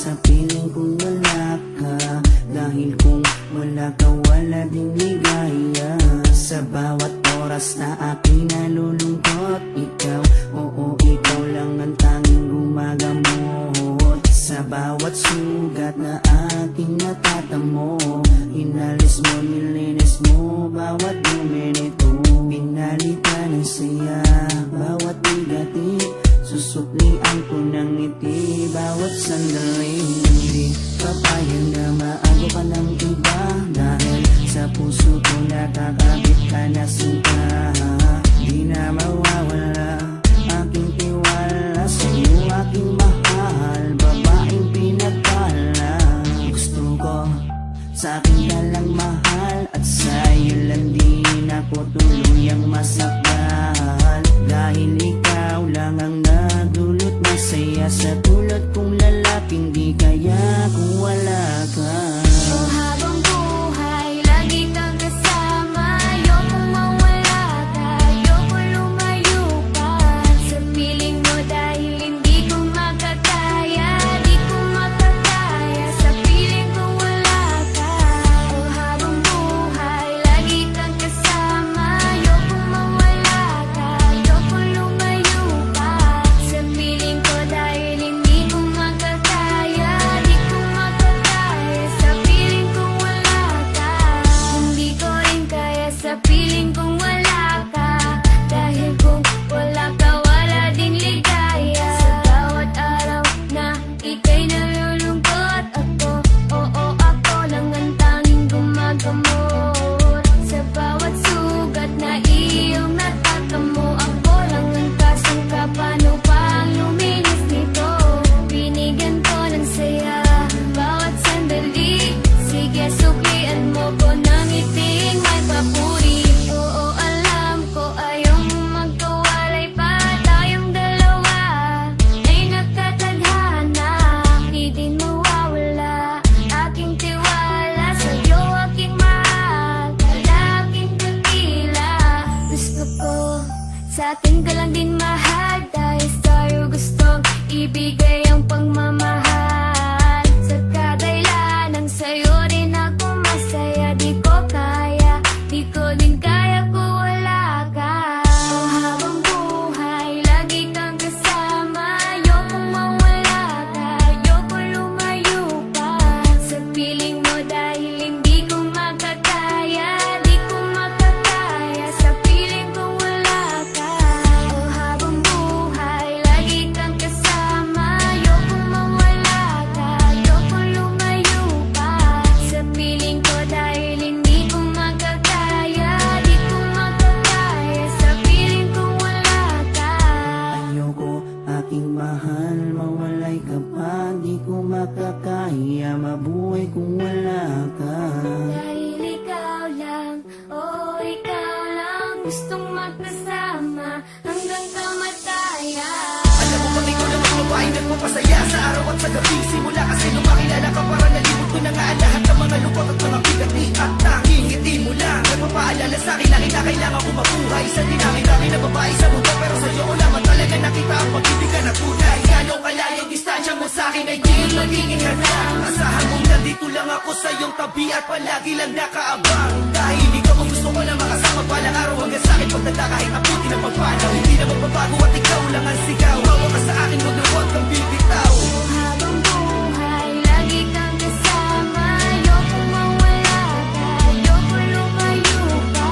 sa piling kung wala ka. Dahil kung wala ka, wala din ligaya. Sa bawat oras na aking nalulungkot, ikaw, oo, ikaw lang ang tanging gumagamot. Sa bawat sugat na aking natatamo, inalis mo, nilinis mo bawat dumi nito. Pinalitan ng saya bawat bigatin, susuklian ko ng ngiti bawat sandali. Hindi papayag na maago ka ng iba, dahil sa puso ko nakakabit ka na sinta. Di na mawawala aking tiwala sa'yo, aking mahal, babaeng pinagpala. Gusto ko sa'kin ka lang mahal, at sa'yo lang din ako tuluyang masakal. Dahil ikaw lang ang nagdulot ng saya sa tulad kong lalaking di kaya kung wala ka. Oh, habang buhay, lagi kang kasama. Ayokong mawala ka, ayokong lumayo pa sa piling mo, dahil hindi ko makakaya, di ko makakaya sa piling ko wala ka. Oh, habang buhay, lagi kang kasama. Ayokong mawala ka, ayokong lumayo pa sa piling ko, dahil hindi ko makakaya, di ko makakaya sa piling ko wala ka. Hindi ko rin kaya sa piling kong wala ka, dahil kung wala ka, wala din ligaya. Sa bawat araw na ika'y nalulungkot, ako, oo, ako lang ang tanging gumagamot. Sa bawat sugat na iyong natatamo, ako lang ang kasangka, paano pang luminis nito. Binigyan ko ng saya bawat sandali, sige suklian mo ko ng iting may papuri. Oo, alam ko ayaw mo magkawalay pa, tayong dalawa ay nagkatadhana. Di din mawawala aking tiwala sa'yo, aking mahal, lalaking dakila. Gusto ko sa'tin ka lang din mahal, dahil sa'yo gustong ibigay ang pagmamahal. Sa kadailanang sa'yo rin ako masaya, di ko kaya, di ko din kaya kung wala ka. Oh, habang buhay, lagi kang kasama. Ayokong mawala ka, ayokong lumayo pa sa piling mo, dahil hindi ko makakaya, di ko makakaya sa piling ko wala ka. Oh, habang buhay, lagi kang kasama. Ayokong mawala ka, ayokong lumayo pa sa piling ko, dahil hindi ko makakaya, di ko makakaya sa piling ko wala ka. Ayoko, aking mahal, mawalay ka pa, di ko makakaya mabuhay kung wala ka. Dahil ikaw lang, oh ikaw lang, gustong magkasama hanggang kamatayan. Alam mo bang ikaw lang ang babaeng nagpapasaya sa araw at sa gabi? Simula kasi nung makilala ka, parang nalimot ko na nga ang lahat ng mga lungkot at mga bigati. At tanging ngiti mo lang nagpapaalala sa'kin na kailangan ko mabuhay. Sa dinami-dami na babae sa mundo, pero sa'yo ko lamang talaga nakita ang pag-ibigan na tunay. Gano'ng kalayong distansya mo sa'kin ay di yun magiging hadlang. Asahan mong nandito lang ako sa iyong tabi at palagi lang nakaabang. Dahil ikaw ang gusto ko na makasama balang araw hanggang sa'kin pagdata kahit abuti ng pagpanaw. Hindi na magbabago at ikaw lang ang sigaw. Bawa ka sa akin, wag na huwag kang bibitaw. Habang buhay, lagi kang kasama. Ayokong mawala ka, ayokong lumayo pa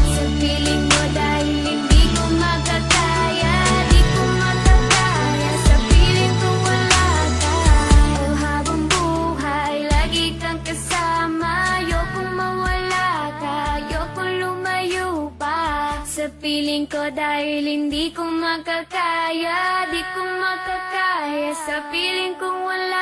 sa piling mo, dahil hindi ko makakaya, di ko makakaya sa piling ko wala ka. Oh, habang buhay, lagi kang kasama. Ayokong mawala ka, ayokong lumayo pa sa piling ko, dahil hindi ko makakaya, di ko makakaya sa piling kong wala